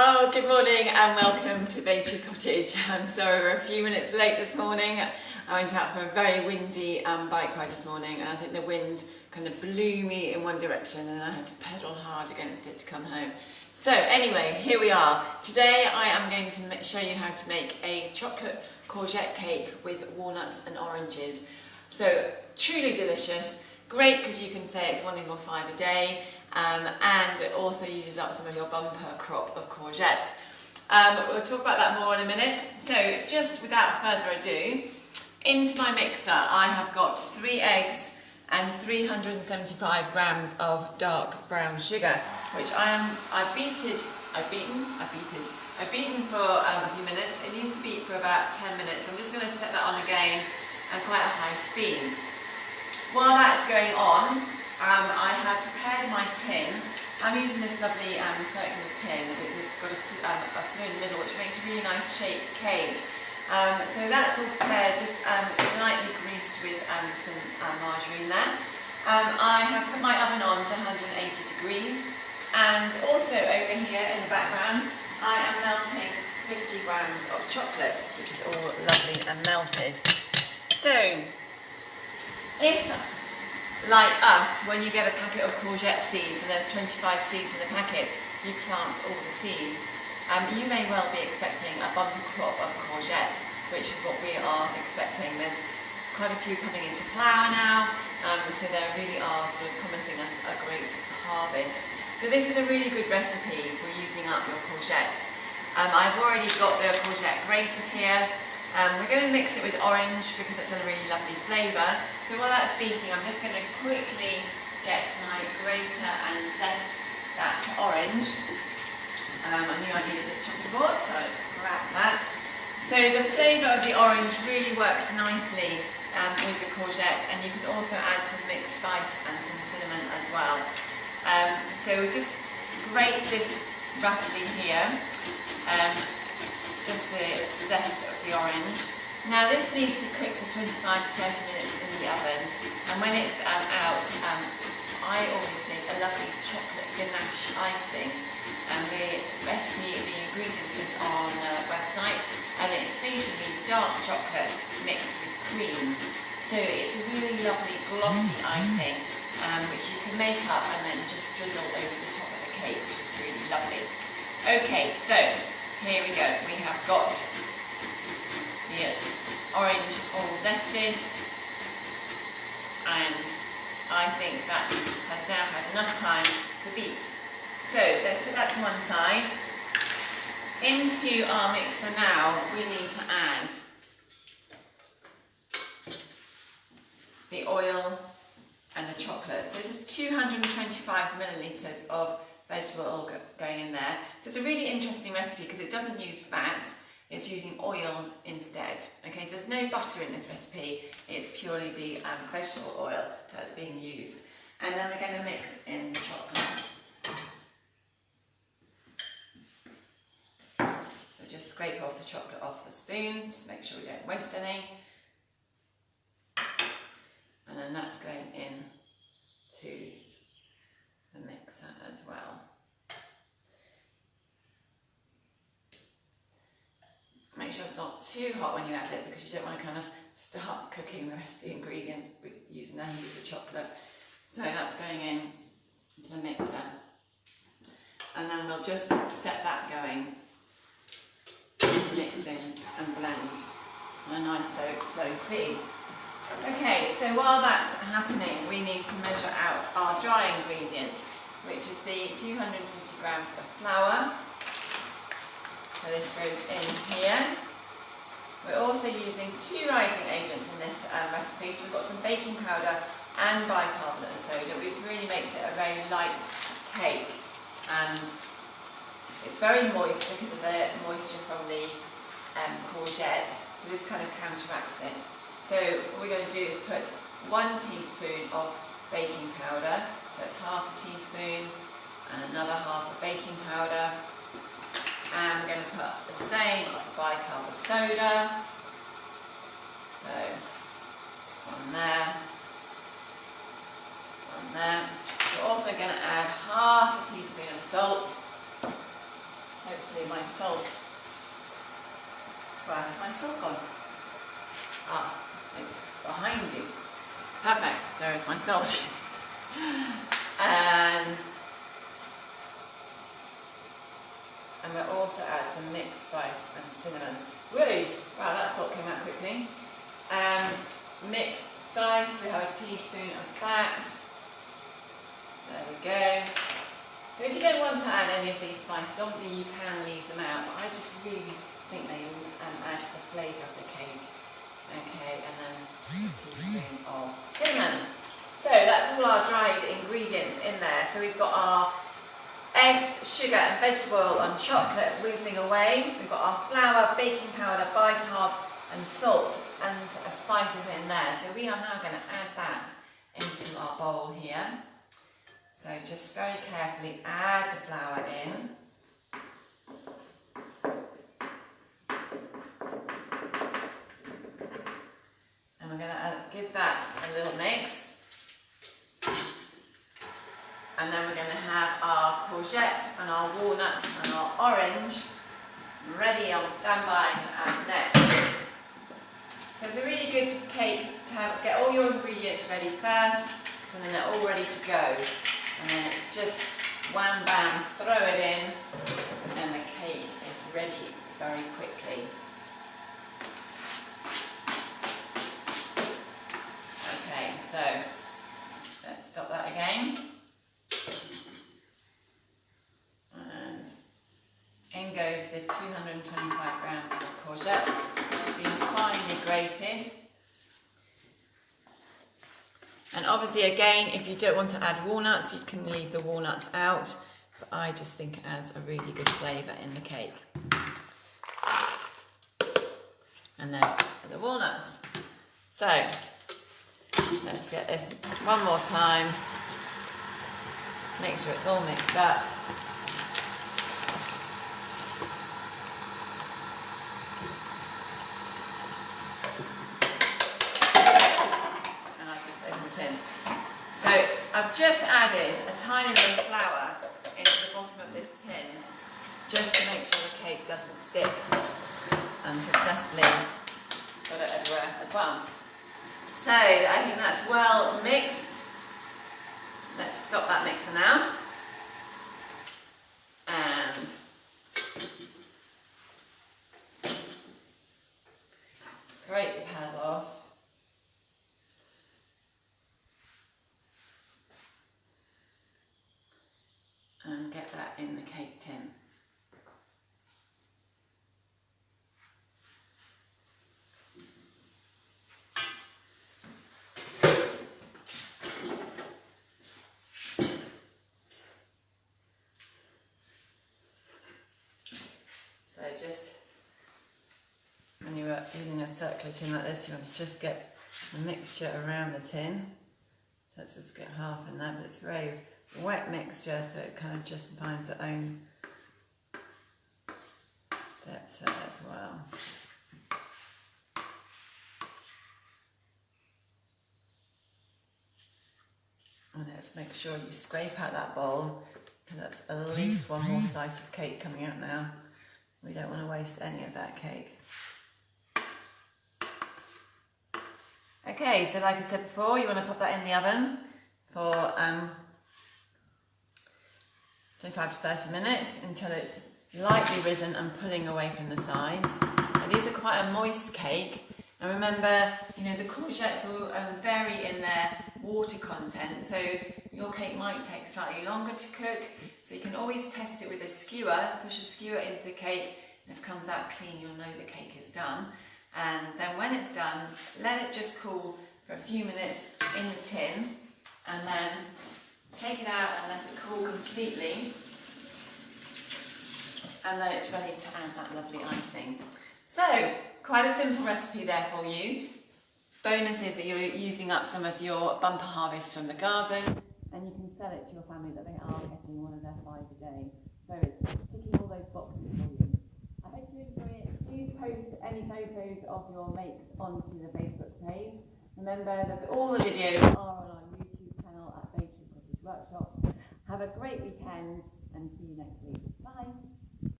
Oh, good morning and welcome to Bakery Cottage. I'm sorry we're a few minutes late this morning. I went out for a very windy bike ride this morning, and I think the wind kind of blew me in one direction and I had to pedal hard against it to come home. So anyway, here we are. Today I am going to show you how to make a chocolate courgette cake with walnuts and oranges. So truly delicious, great because you can say it's 1 in your 5 a day. And it also uses up some of your bumper crop of courgettes. We'll talk about that more in a minute. So just without further ado, into my mixer I have got 3 eggs and 375 grams of dark brown sugar, which I've beaten for a few minutes. It needs to beat for about 10 minutes. So I'm just going to set that on again at quite a high speed. While that's going on, I have prepared my tin. I'm using this lovely circular tin. It's got a flue in the middle, which makes a really nice shaped cake. So that's all prepared, just lightly greased with some margarine there. I have put my oven on to 180 degrees, and also over here in the background I am melting 50 grams of chocolate, which is all lovely and melted. So, if like us, when you get a packet of courgette seeds and there's 25 seeds in the packet, you plant all the seeds. You may well be expecting a bumper crop of courgettes, which is what we are expecting. There's quite a few coming into flower now, so they really are sort of promising us a great harvest. So this is a really good recipe for using up your courgettes. I've already got the courgette grated here. We're going to mix it with orange because it's a really lovely flavour. So while that's beating, I'm just going to quickly get my grater and zest that orange. I knew I needed this chocolate board, so I'll grab that. So the flavour of the orange really works nicely with the courgette, and you can also add some mixed spice and some cinnamon as well. So just grate this rapidly here. Just the zest of the orange. Now this needs to cook for 25 to 30 minutes in the oven, and when it's out, I always make a lovely chocolate ganache icing. And the recipe, the ingredients is on the website, and it's basically dark chocolate mixed with cream. So it's a really lovely glossy icing, which you can make up and then just drizzle over the top of the cake, which is really lovely. Okay, so here we go. We have got the orange all zested, and I think that has now had enough time to beat. So let's put that to one side. Into our mixer now we need to add the oil and the chocolate. So this is 225 millilitres of vegetable oil going in there. So it's a really interesting recipe because it doesn't use fat, it's using oil instead. Okay, so there's no butter in this recipe, it's purely the vegetable oil that's being used. And then we're going to mix in the chocolate. So just scrape off the chocolate off the spoon, just make sure we don't waste any. And then that's going in to the mixer as well. Make sure it's not too hot when you add it, because you don't want to kind of start cooking the rest of the ingredients with using the heat of the chocolate. So that's going in to the mixer, and then we'll just set that going to mix in and blend on a nice slow speed. Okay, so while that's happening, we need to measure out our dry ingredients, which is the 250 grams of flour. So this goes in here. We're also using 2 rising agents in this recipe. So we've got some baking powder and bicarbonate of soda, which really makes it a very light cake. It's very moist because of the moisture from the courgette, so this kind of counteracts it. So what we're going to do is put 1 teaspoon of baking powder, so it's half a teaspoon, and another half of baking powder. And we're going to put the same of the bicarb of soda. So one there, one there. We're also going to add half a teaspoon of salt. hopefully my salt. Where has my salt gone? Ah, it's behind you. Perfect, there is my salt. and we'll also add some mixed spice and cinnamon. Woo! Wow, that salt came out quickly. Mixed spice, we have a teaspoon of that. There we go. So if you don't want to add any of these spices, obviously you can leave them out, but I just really think they add to the flavour of the cake. Okay, and then a teaspoon of cinnamon. So that's all our dried ingredients in there. So we've got our eggs, sugar and vegetable oil and chocolate whizzing away. We've got our flour, baking powder, bicarb and salt and spices in there. So we are now going to add that into our bowl here. So just very carefully add the flour in. And we're going to give that a little mix. And then we're going to have our courgette and our walnuts and our orange ready on standby to add next. So it's a really good cake to get all your ingredients ready first, so then they're all ready to go. And then it's just wham bam, throw it in, and the cake is ready very quickly. Okay, so let's stop that again. And in goes the 225 grams of courgette, which has been finely grated. And obviously again, if you don't want to add walnuts, you can leave the walnuts out, but I just think it adds a really good flavour in the cake. And then the walnuts. So, let's get this one more time. Make sure it's all mixed up. So I've just added a tiny bit of flour into the bottom of this tin just to make sure the cake doesn't stick, and successfully got it everywhere as well. So I think that's well mixed. Let's stop that mixer now and scrape the pad off. And get that in the cake tin. So just when you're using a circular tin like this, you want to just get the mixture around the tin. So let's just get half in there, but it's very wet mixture, so it kind of just finds its own depth there as well. And let's make sure you scrape out that bowl, because that's at least one more slice of cake coming out now. We don't want to waste any of that cake. Okay, so like I said before, you want to pop that in the oven for 25 to 30 minutes until it's lightly risen and pulling away from the sides. It is quite a moist cake, and remember, you know, the courgettes will vary in their water content, so your cake might take slightly longer to cook, so you can always test it with a skewer. Push a skewer into the cake, and if it comes out clean, you'll know the cake is done. And then when it's done, let it just cool for a few minutes in the tin, and then take it out and let it cool completely, and then it's ready to add that lovely icing. So, quite a simple recipe there for you. Bonus is that you're using up some of your bumper harvest from the garden, and you can sell it to your family that they are getting one of their 5 a day. So it's ticking all those boxes for you. I hope you enjoy it. Please post any photos of your makes onto the Facebook page. Remember that all the videos are on our YouTube channel at Bakery Cottage Workshop. Have a great weekend and see you next week. Bye.